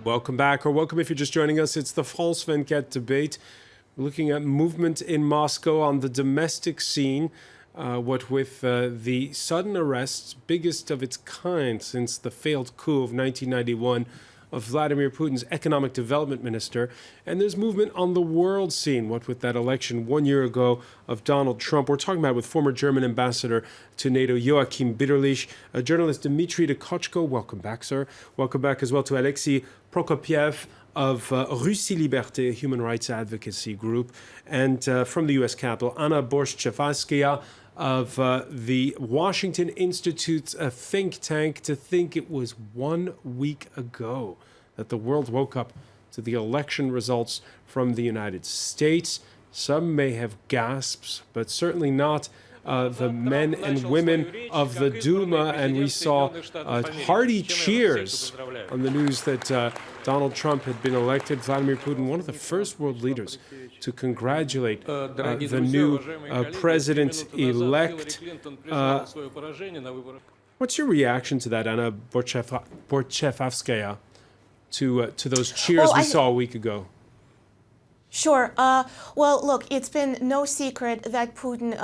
Welcome back, or welcome if you're just joining us. It's the FOURQUET debate. We're looking at movement in Moscow on the domestic scene, what with the sudden arrests, biggest of its kind since the failed coup of 1991 of Vladimir Putin's economic development minister. And there's movement on the world scene, what with that election 1 year ago of Donald Trump. We're talking about with former German ambassador to NATO, Joachim Bitterlich, journalist Dmitry Dukochko. Welcome back, sir. Welcome back as well to Alexei Prokopiev of Russie Liberté, a human rights advocacy group, and from the U.S. Capitol, Anna Borshchevskaya of the Washington Institute's think tank. To think it was 1 week ago that the world woke up to the election results from the United States. Some may have gasps, but certainly not the men and women of the Duma, and we saw hearty cheers on the news that Donald Trump had been elected. Vladimir Putin, one of the first world leaders to congratulate the new president-elect. What's your reaction to that, Anna Borshchevskaya, to those cheers we saw a week ago? Sure. Well, look, it's been no secret that Putin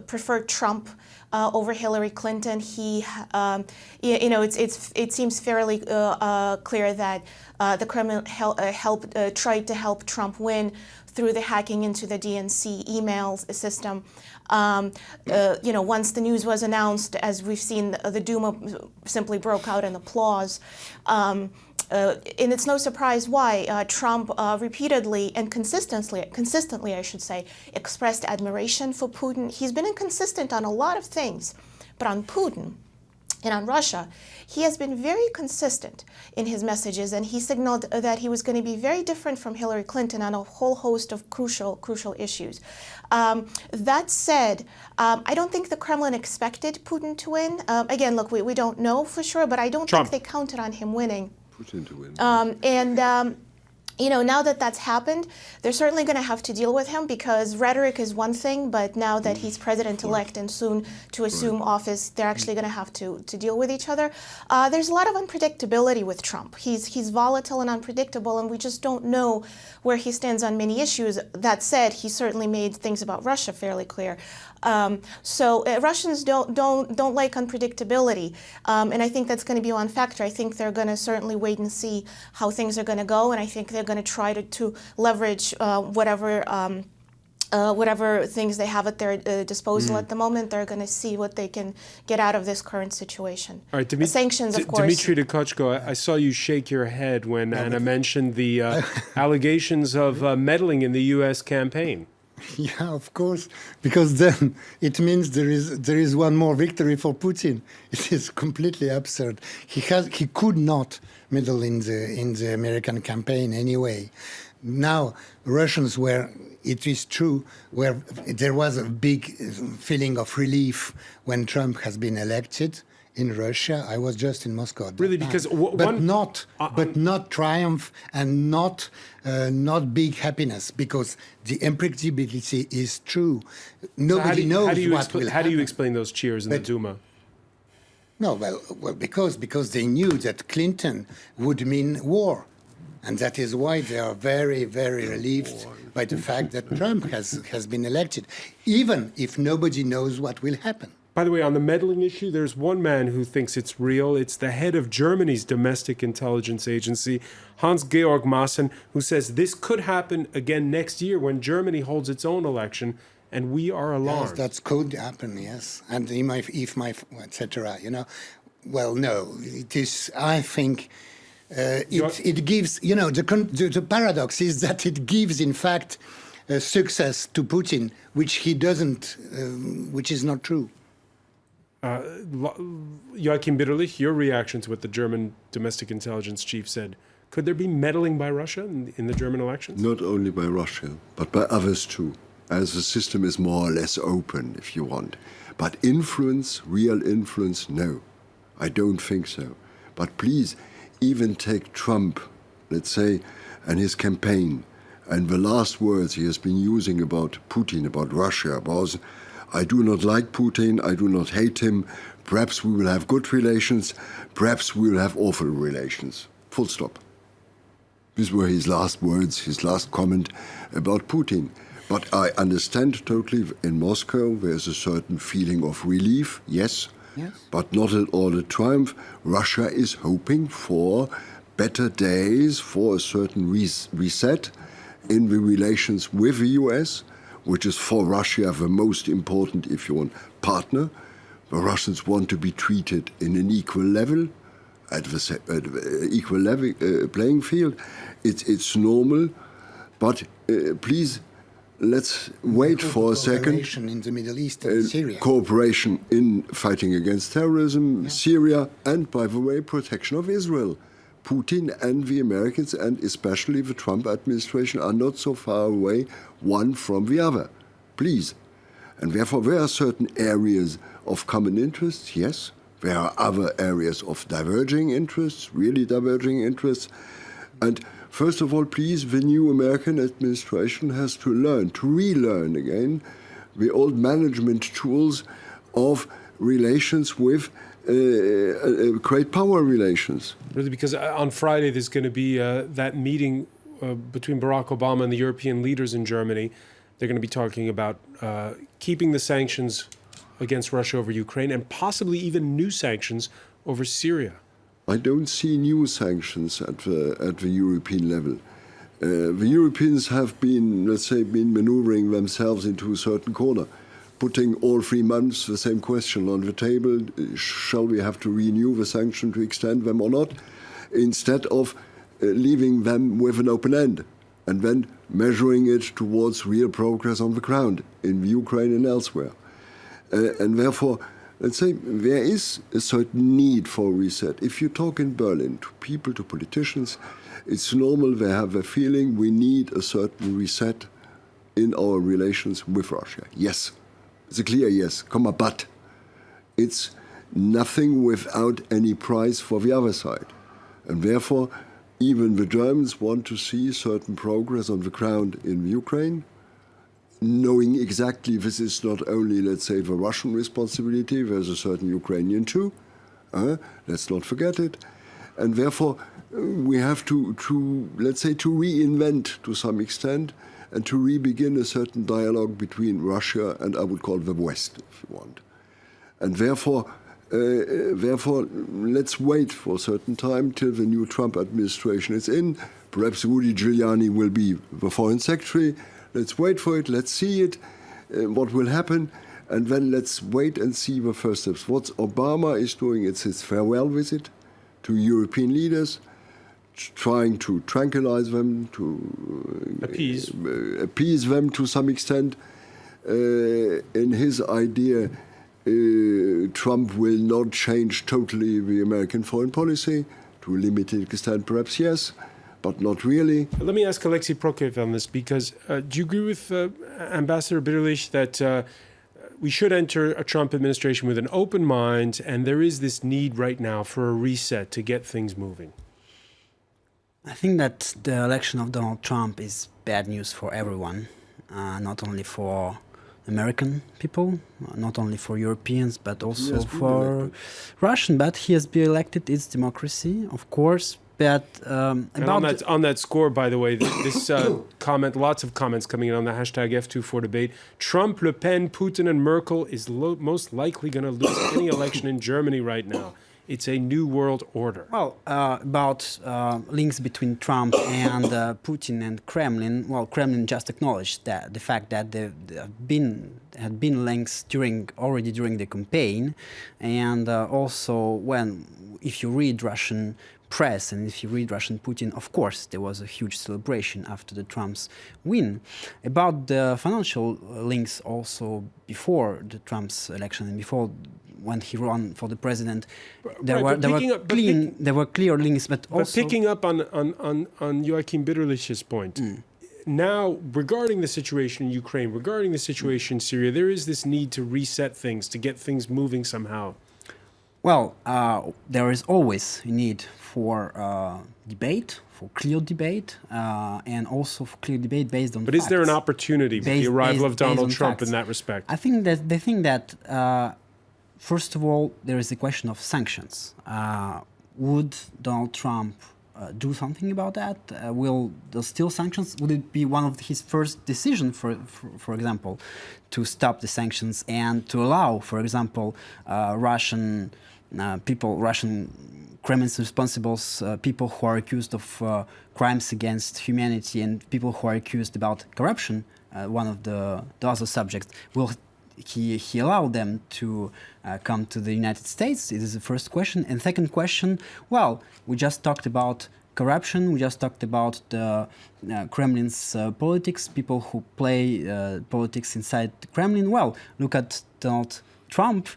preferred Trump over Hillary Clinton. He, it seems fairly clear that the Kremlin tried to help Trump win through the hacking into the DNC email system. Once the news was announced, as we've seen, the Duma simply broke out in applause. And it's no surprise why Trump repeatedly and consistently, I should say, expressed admiration for Putin. He's been inconsistent on a lot of things, but on Putin and on Russia, he has been very consistent in his messages, and he signaled that he was going to be very different from Hillary Clinton on a whole host of crucial issues. That said, I don't think the Kremlin expected Putin to win. Again, look, we don't know for sure, but I don't think they counted on him winning. Putin to win. Now that that's happened, they're certainly going to have to deal with him, because rhetoric is one thing, but now that he's president-elect and soon to assume office, they're actually going to have to deal with each other. There's a lot of unpredictability with Trump. He's volatile and unpredictable, and we just don't know where he stands on many issues. That said, he certainly made things about Russia fairly clear. So Russians don't like unpredictability, and I think that's going to be one factor. I think they're going to certainly wait and see how things are going to go, and I think they're going to try to leverage whatever things they have at their disposal at the moment. They're going to see what they can get out of this current situation. All right, the sanctions, of course. Dmitry Dukochko, I saw you shake your head when Anna mentioned the allegations of meddling in the U.S. campaign. Yeah, of course, because then it means there is one more victory for Putin. It is completely absurd. He could not meddle in the American campaign anyway. Now, Russians were, it is true, there was a big feeling of relief when Trump has been elected in Russia. I was just in Moscow at that really, time. because but not triumph and not big happiness, because the unpredictability is true. Nobody knows what will happen. How do you explain those cheers in the Duma? No, well, because they knew that Clinton would mean war. And that is why they are very, very relieved by the fact that Trump has been elected, even if nobody knows what will happen. By the way, on the meddling issue, there's one man who thinks it's real. It's the head of Germany's domestic intelligence agency, Hans-Georg Maaßen, who says this could happen again next year when Germany holds its own election, and we are alarmed. Yes, that could happen, yes. And etc., Well, no, it is, I think, it gives, the paradox is that it gives, in fact, success to Putin, which he doesn't, which is not true. Joachim Bitterlich, your reaction to what the German domestic intelligence chief said. Could there be meddling by Russia in the German elections? Not only by Russia, but by others too, as the system is more or less open, if you want. But influence, real influence, no. I don't think so. But please, even take Trump, let's say, and his campaign, and the last words he has been using about Putin, about Russia, was, I do not like Putin, I do not hate him, perhaps we will have good relations, perhaps we will have awful relations. Full stop. These were his last words, his last comment about Putin. But I understand totally in Moscow there's a certain feeling of relief, yes, but not at all a triumph. Russia is hoping for better days, for a certain reset in the relations with the US, which is for Russia the most important, if you want, partner. The Russians want to be treated in an equal level, at the equal level playing field. It's normal, but please, let's wait for a second. Cooperation in the Middle East and Syria. Cooperation in fighting against terrorism, Syria, and, by the way, protection of Israel. Putin and the Americans, and especially the Trump administration, are not so far away one from the other. Please. And therefore, there are certain areas of common interest, yes. There are other areas of diverging interests, really diverging interests. And first of all, please, the new American administration has to learn, to relearn again, the old management tools of relations with great power relations. Really, because on Friday there's going to be that meeting between Barack Obama and the European leaders in Germany. They're going to be talking about keeping the sanctions against Russia over Ukraine and possibly even new sanctions over Syria. I don't see new sanctions at the European level. The Europeans have been, let's say, maneuvering themselves into a certain corner, putting all 3 months the same question on the table: shall we have to renew the sanction, to extend them or not, instead of leaving them with an open end and then measuring it towards real progress on the ground in Ukraine and elsewhere. And therefore, let's say, there is a certain need for reset. If you talk in Berlin to people, to politicians, it's normal they have a feeling we need a certain reset in our relations with Russia. Yes, it's a clear yes, but it's nothing without any price for the other side. And therefore, even the Germans want to see certain progress on the ground in Ukraine, knowing exactly this is not only, let's say, the Russian responsibility, there's a certain Ukrainian too. Let's not forget it. And therefore, we have to, let's say, to reinvent to some extent and to re-begin a certain dialogue between Russia and, I would call, the West, if you want. And therefore, let's wait for a certain time till the new Trump administration is in. Perhaps Rudy Giuliani will be the foreign secretary. Let's wait for it, let's see it, what will happen, and then let's wait and see the first steps. What Obama is doing, it's his farewell visit to European leaders, trying to tranquilize them, to appease them to some extent. In his idea, Trump will not change totally the American foreign policy, to a limited extent perhaps, yes, but not really. Let me ask Alexei Ulyukayev on this, because do you agree with Ambassador Bitterlich that we should enter a Trump administration with an open mind, and there is this need right now for a reset to get things moving? I think that the election of Donald Trump is bad news for everyone, not only for American people, not only for Europeans, but also for Russian. But he has been elected, it's democracy, of course. But and on that score, by the way, this comment, lots of comments coming in on the hashtag F24debate. Trump, Le Pen, Putin, and Merkel is most likely going to lose any election in Germany right now. It's a new world order. Well, about links between Trump and Putin and Kremlin. Well, Kremlin just acknowledged that the fact that there had been links already during the campaign, and also if you read Russian press and if you read Russian Putin, of course, there was a huge celebration after the Trump's win. About the financial links also before the Trump's election and before when he ran for the president, there were clear links, but also... picking up on Joachim Bitterlich's point, now, regarding the situation in Ukraine, regarding the situation in Syria, there is this need to reset things, to get things moving somehow. Well, there is always a need for debate, for clear debate, and also for clear debate based on But facts. Is there an opportunity with the arrival of Donald Trump in that respect? I think that first of all, there is the question of sanctions. Would Donald Trump do something about that? Will there still sanctions? Would it be one of his first decisions, for example, to stop the sanctions and to allow, for example, Russian Kremlin's responsibles, people who are accused of crimes against humanity and people who are accused about corruption, one of the other subjects, will he allow them to come to the United States? It is the first question. And second question, well, we just talked about corruption, we just talked about the Kremlin's politics, people who play politics inside the Kremlin. Well, look at Donald Trump,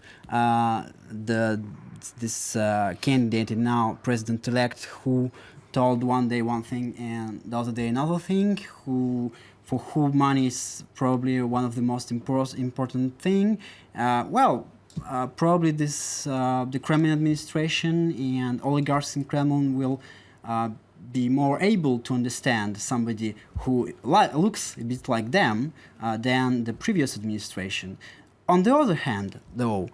this candidate and now president-elect, who told one day one thing and the other day another thing, for whom money is probably one of the most important thing. Probably the Kremlin administration and oligarchs in Kremlin will be more able to understand somebody who looks a bit like them than the previous administration. On the other hand, though,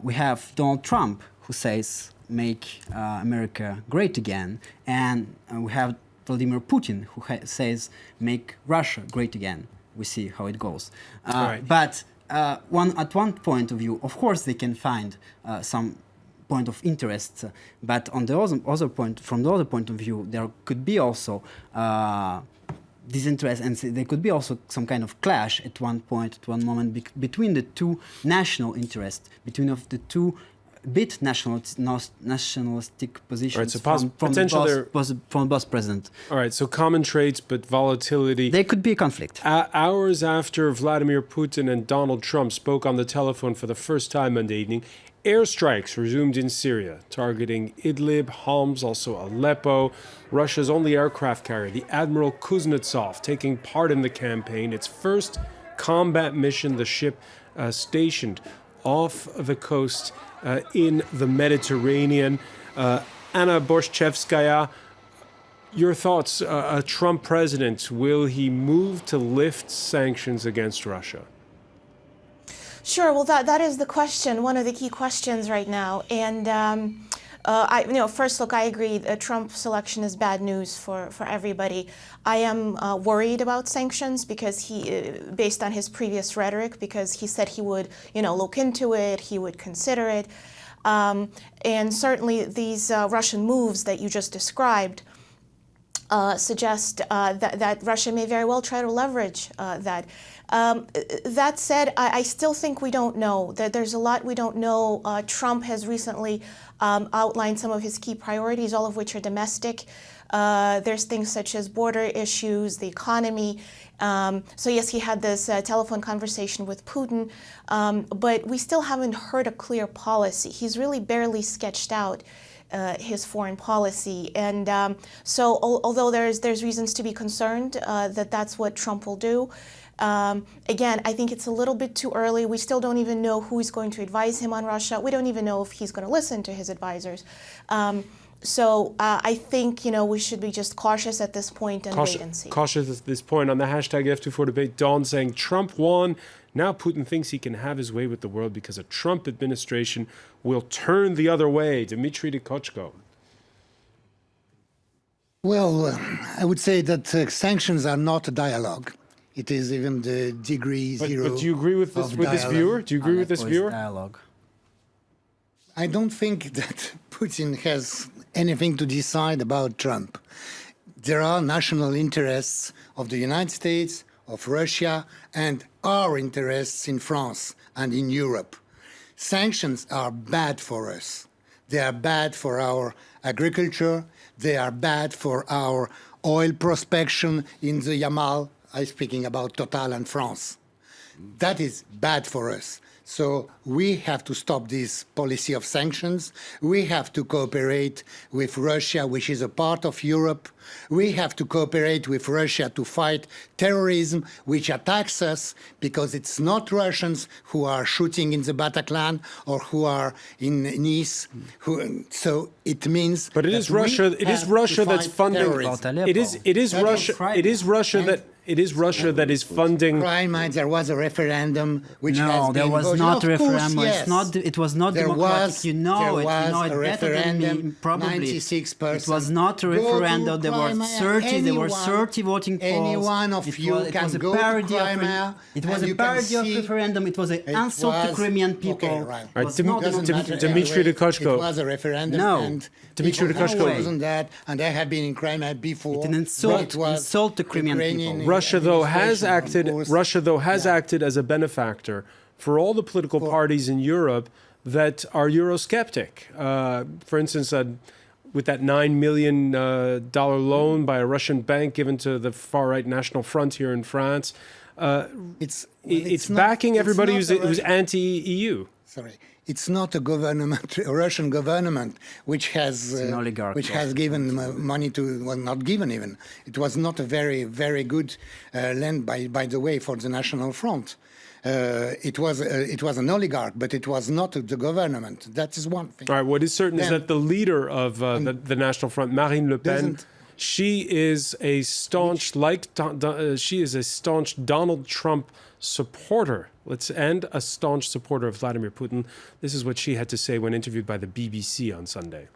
we have Donald Trump, who says, make America great again, and we have Vladimir Putin, who says, make Russia great again. We see how it goes. Right. But at one point of view, of course, they can find some point of interest, but on the other point, from the other point of view, there could be also disinterest, and there could be also some kind of clash at one point, at one moment, between the two national interests, between of the two bit nationalistic positions. Right, so from the boss president. All right, so common traits, but volatility. There could be a conflict. Hours after Vladimir Putin and Donald Trump spoke on the telephone for the first time Monday evening, airstrikes resumed in Syria, targeting Idlib, Homs, also Aleppo. Russia's only aircraft carrier, the Admiral Kuznetsov, taking part in the campaign. Its first combat mission, the ship stationed off the coast in the Mediterranean. Anna Borshchevskaya, your thoughts, a Trump president, will he move to lift sanctions against Russia? Sure. Well, that is the question, one of the key questions right now. And first, look, I agree. Trump's election is bad news for everybody. I am worried about sanctions because based on his previous rhetoric, because he said he would, look into it, he would consider it, and certainly these Russian moves that you just described suggest that Russia may very well try to leverage that. That said, I still think we don't know. There's a lot we don't know. Trump has recently outlined some of his key priorities, all of which are domestic. There's things such as border issues, the economy. So yes, he had this telephone conversation with Putin, but we still haven't heard a clear policy. He's really barely sketched out his foreign policy. And so although there's reasons to be concerned that that's what Trump will do, again, I think it's a little bit too early. We still don't even know who is going to advise him on Russia. We don't even know if he's going to listen to his advisors. So I think, we should be just cautious at this point and wait and see. Cautious at this point. On the hashtag F24Debate, Dawn saying Trump won. Now Putin thinks he can have his way with the world because a Trump administration will turn the other way. Dmitry Dikochko. Well, I would say that sanctions are not a dialogue. It is even the degree zero. But do you agree with this viewer? Do you agree with this viewer? Dialogue. I don't think that Putin has anything to decide about Trump. There are national interests of the United States, of Russia, and our interests in France and in Europe. Sanctions are bad for us. They are bad for our agriculture. They are bad for our oil prospection in the Yamal. I'm speaking about Total and France. That is bad for us. So we have to stop this policy of sanctions. We have to cooperate with Russia, which is a part of Europe. We have to cooperate with Russia to fight terrorism, which attacks us, because it's not Russians who are shooting in the Bataclan or who are in Nice. So it means. But it is Russia. It is Russia that's funding. It is Russia that is funding. There was a referendum which has been there was not a Of course, referendum. yes. It was not There democratic. was, You know there it. was You know a it better than me. referendum, Probably. 96%. It was not a Go to referendum. There were Crimea. 30. There were 30 voting polls. Any one of you it can was a go to parody of Crimea. It was and a you can parody of see referendum. It was an it insult to was- Crimean people. Okay, right. It was Dim- not Dim- democratic. Dim- Dmitry Anyway, Dukashko. It was a referendum. No. And Dmitry it Dukashko. wasn't that, and I have been in Crimea before. It's an insult- It was insult to Crimean Ukrainian people. Russia, though, has administration, of course. acted as a benefactor for all the political parties in Europe that are Eurosceptic. For instance, with that $9 million loan by a Russian bank given to the far-right National Front here in France, it's not- backing it's everybody not who's a anti-EU. Sorry, it's not a government, a Russian government, which has an oligarch, which has given money to, well, not given even. It was not a very, very good land, by the way, for the National Front. It was an oligarch, but it was not the government. That is one thing. All right, what is certain is Then- that the leader of the National Front, Marine Le Pen, Doesn't- she is a staunch, she is a staunch Donald Trump supporter. And a staunch supporter of Vladimir Putin. This is what she had to say when interviewed by the BBC on Sunday.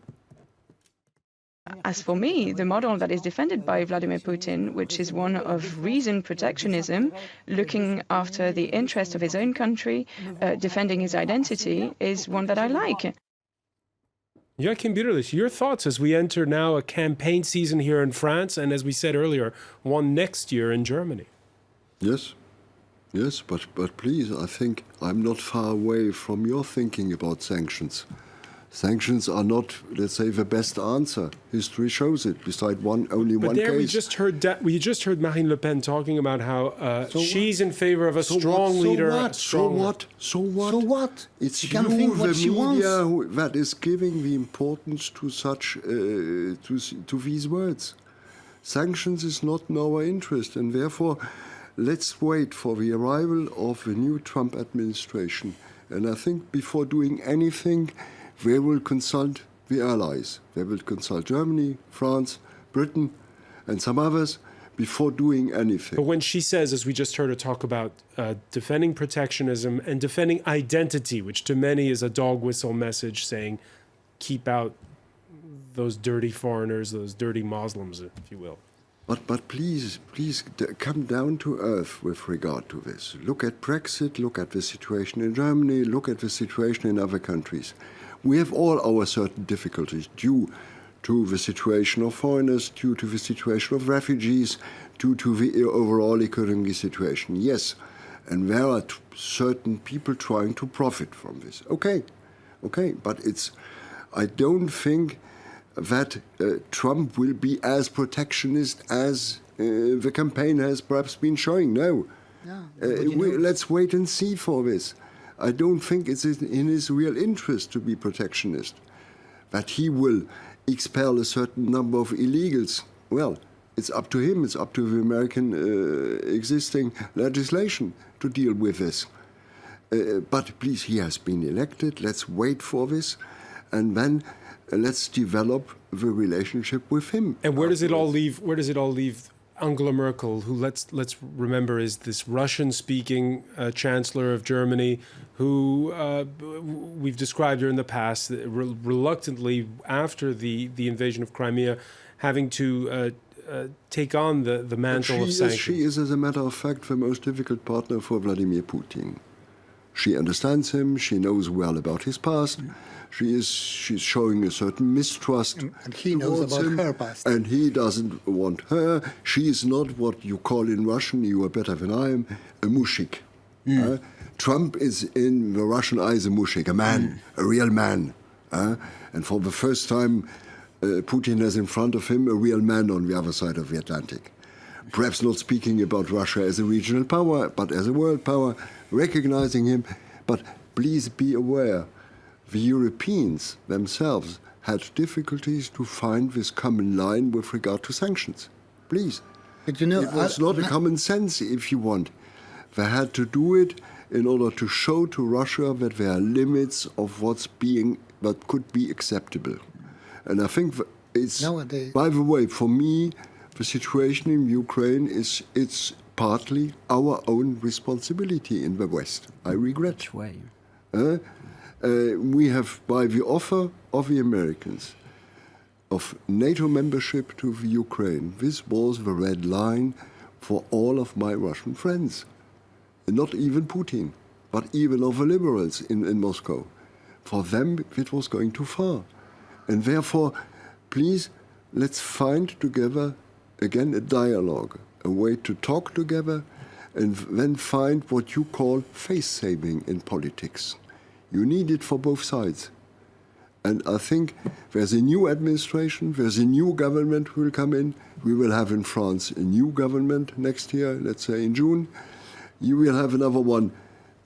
As for me, the model that is defended by Vladimir Putin, which is one of reasoned protectionism, looking after the interest of his own country, defending his identity, is one that I like. Joachim Bürgerlich, your thoughts as we enter now a campaign season here in France and, as we said earlier, one next year in Germany. Yes, yes, but please, I think I'm not far away from your thinking about sanctions. Sanctions are not, let's say, the best answer. History shows it. Beside only But one there case. we just heard Marine Le Pen talking about how she's in favor of a strong leader. So what? So what? It's She you, can think what the she media, wants. that is giving the importance to such to these words. Sanctions is not in our interest, and therefore, let's wait for the arrival of the new Trump administration. And I think before doing anything, they will consult the allies. They will consult Germany, France, Britain, and some others before doing anything. But when she says, as we just heard her talk about, defending protectionism and defending identity, which to many is a dog whistle message saying, keep out those dirty foreigners, those dirty Muslims, if you will. But please come down to earth with regard to this. Look at Brexit, look at the situation in Germany, look at the situation in other countries. We have all our certain difficulties due to the situation of foreigners, due to the situation of refugees, due to the overall economic situation. Yes, and there are certain people trying to profit from this. Okay, but I don't think that Trump will be as protectionist as the campaign has perhaps been showing. No. Let's wait and see for this. I don't think it's in his real interest to be protectionist. That he will expel a certain number of illegals, well, it's up to him. It's up to the American existing legislation to deal with this. But please, he has been elected. Let's wait for this. And then let's develop the relationship with him. And where does it all leave? Where does it all leave Angela Merkel, who let's remember is this Russian-speaking chancellor of Germany, who we've described her in the past reluctantly after the invasion of Crimea, having to take on the mantle of sanctions. She is, as a matter of fact, the most difficult partner for Vladimir Putin. She understands him. She knows well about his past. She's showing a certain mistrust. And he knows about him, her past. And he doesn't want her. She is not what you call in Russian, you are better than I am, a mushik. Trump is, in the Russian eyes, a mushik, a man, a real man. And for the first time, Putin has in front of him a real man on the other side of the Atlantic. Perhaps not speaking about Russia as a regional power, but as a world power, recognizing him. But please be aware, the Europeans themselves had difficulties to find this common line with regard to sanctions. Please. But you know, it was not a common sense, if you want. They had to do it in order to show to Russia that there are limits of what could be acceptable. And I think it's, nowadays, by the way, for me, the situation in Ukraine it's partly our own responsibility in the West. I regret. Which way? We have, by the offer of the Americans of NATO membership to the Ukraine, this was the red line for all of my Russian friends. Not even Putin, but even of the liberals in Moscow. For them, it was going too far. And therefore, please, let's find together, again, a dialogue, a way to talk together, and then find what you call face-saving in politics. You need it for both sides. And I think there's a new administration, there's a new government who will come in. We will have in France a new government next year, let's say in June. You will have another one,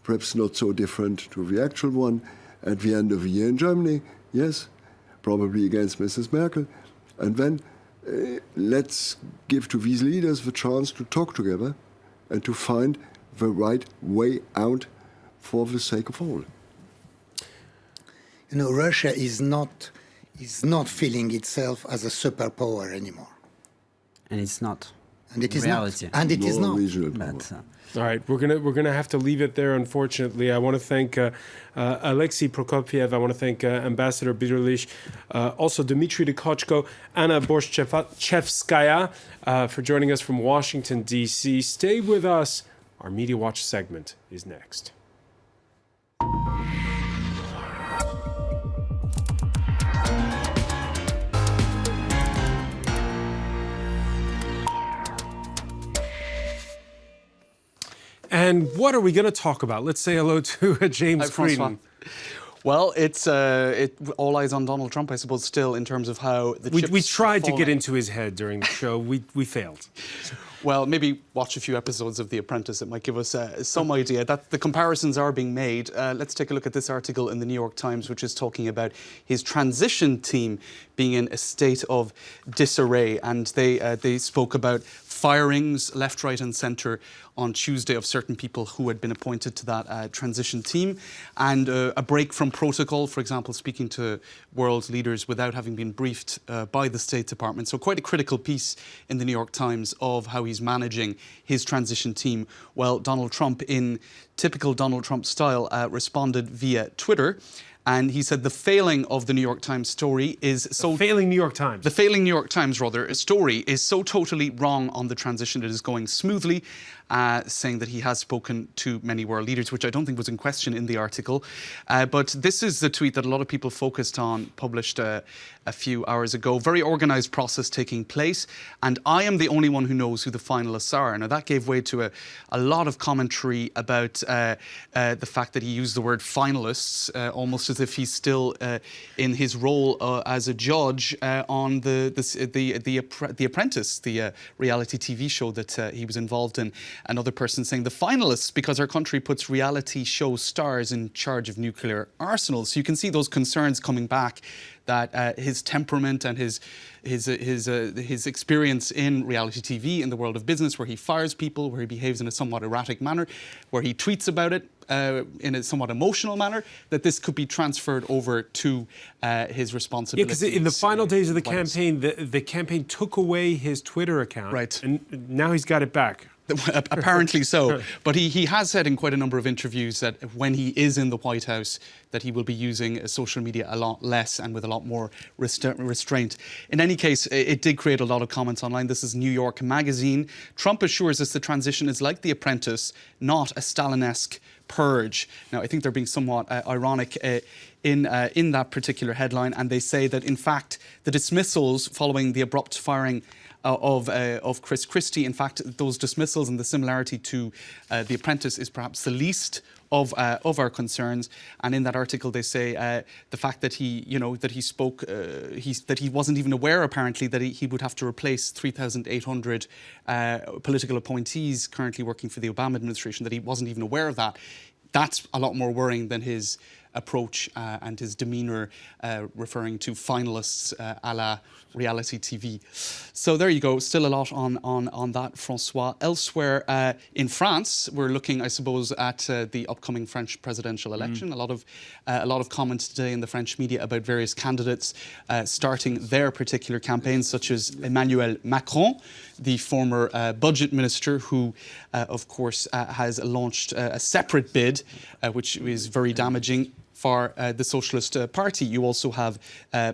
perhaps not so different to the actual one, at the end of the year in Germany, yes, probably against Mrs. Merkel. And then let's give to these leaders the chance to talk together and to find the right way out for the sake of all. You know, Russia is not feeling itself as a superpower anymore. And it's not. And it is reality. not. And it is not. Regional power. But, All right, we're gonna have to leave it there. Unfortunately, I want to thank Alexei Prokopiev. I want to thank Ambassador Biderlich, also Dmitry Dekochko, Anna Borshchevskaya for joining us from Washington D.C. Stay with us. Our Media Watch segment is next. And what are we going to talk about? Let's say hello to James Green. Well, it's all eyes on Donald Trump, I suppose, still, in terms of how the chips We tried to falling. get into his head during the show. We failed. Well, maybe watch a few episodes of The Apprentice. It might give us some idea that the comparisons are being made. Let's take a look at this article in the New York Times, which is talking about his transition team being in a state of disarray. And they spoke about firings left, right and centre on Tuesday of certain people who had been appointed to that transition team, and a break from protocol, for example, speaking to world leaders without having been briefed by the State Department. So quite a critical piece in the New York Times of how he's managing his transition team. Well, Donald Trump, in typical Donald Trump style, responded via Twitter. And he said the failing of the New York Times story is so... The failing New York Times. The failing New York Times, rather, story is so totally wrong on the transition. It is going smoothly, saying that he has spoken to many world leaders, which I don't think was in question in the article. But this is the tweet that a lot of people focused on, published a few hours ago. Very organised process taking place, and I am the only one who knows who the finalists are. Now, that gave way to a lot of commentary about the fact that he used the word finalists, almost as if he's still in his role as a judge on the Apprentice, the reality TV show that he was involved in. Another person saying the finalists because our country puts reality show stars in charge of nuclear arsenals. So you can see those concerns coming back, that his temperament and his experience in reality TV, in the world of business, where he fires people, where he behaves in a somewhat erratic manner, where he tweets about it in a somewhat emotional manner, that this could be transferred over to his responsibilities. Yeah, because in the final days of the campaign, the campaign took away his Twitter account. Right. And now he's got it back. Apparently so. But he has said in quite a number of interviews that when he is in the White House, that he will be using social media a lot less and with a lot more restraint. In any case, it did create a lot of comments online. This is New York Magazine. Trump assures us the transition is like The Apprentice, not a Stalin-esque purge. Now, I think they're being somewhat ironic in that particular headline, and they say that, in fact, the dismissals following the abrupt firing of Chris Christie, in fact, those dismissals and the similarity to The Apprentice is perhaps the least of our concerns. And in that article, they say the fact that he spoke, that he wasn't even aware, apparently, that he would have to replace 3,800 political appointees currently working for the Obama administration, that he wasn't even aware of that. That's a lot more worrying than his approach and his demeanour, referring to finalists a la reality TV. So there you go, still a lot on that, François. Elsewhere in France, we're looking, I suppose, at the upcoming French presidential election. A lot of comments today in the French media about various candidates starting their particular campaigns, such as Emmanuel Macron, the former budget minister, who, of course, has launched a separate bid, which is very damaging for the Socialist Party. You also have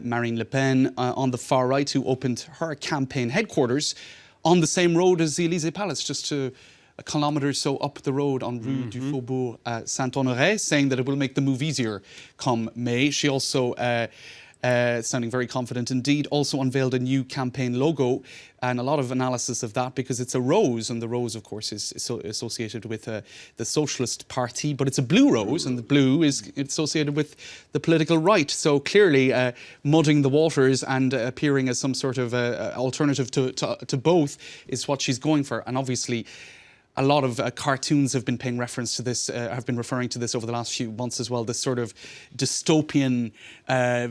Marine Le Pen on the far right, who opened her campaign headquarters on the same road as the Élysée Palace, just a kilometre or so up the road on Rue du Faubourg Saint-Honoré, saying that it will make the move easier come May. She also, sounding very confident indeed, also unveiled a new campaign logo, and a lot of analysis of that because it's a rose, and the rose, of course, is associated with the Socialist Party, but it's a blue rose, and the blue is associated with the political right. So clearly mudding the waters and appearing as some sort of alternative to both is what she's going for. And obviously, a lot of cartoons have been paying reference to this, have been referring to this over the last few months as well, this sort of dystopian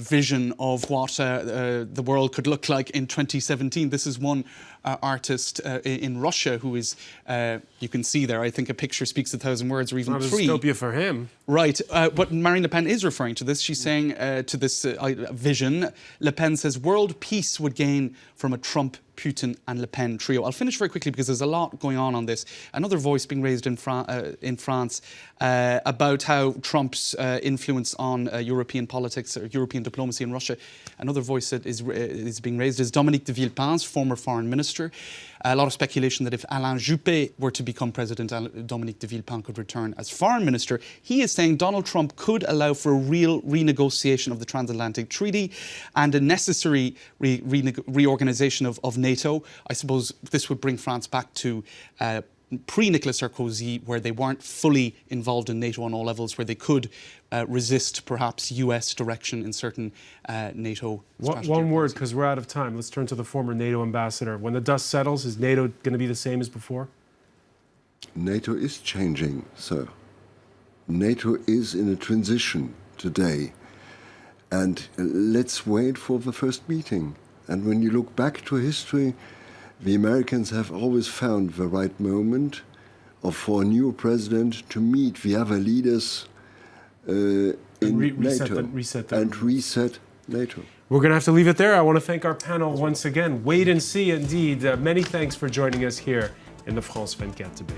vision of what the world could look like in 2017. This is one artist in Russia who is, you can see there, I think a picture speaks 1,000 words, or even three. Not a dystopia for him. Right, but Marine Le Pen is referring to this. She's saying to this vision, Le Pen says world peace would gain from a Trump, Putin and Le Pen trio. I'll finish very quickly because there's a lot going on this. Another voice being raised in France about how Trump's influence on European politics or European diplomacy in Russia. Another voice that is being raised is Dominique de Villepin's former foreign minister. A lot of speculation that if Alain Juppé were to become president, Dominique de Villepin could return as foreign minister. He is saying Donald Trump could allow for a real renegotiation of the transatlantic treaty and a necessary reorganization of NATO. I suppose this would bring France back to pre-Nicolas Sarkozy, where they weren't fully involved in NATO on all levels, where they could resist perhaps US direction in certain NATO strategy. One word, because we're out of time. Let's turn to the former NATO ambassador. When the dust settles, is NATO going to be the same as before? NATO is changing, sir. NATO is in a transition today. And let's wait for the first meeting. And when you look back to history, the Americans have always found the right moment for a new president to meet the other leaders in NATO and reset NATO. We're going to have to leave it there. I want to thank our panel once again. Wait and see, indeed. Many thanks for joining us here in the France 24 debate.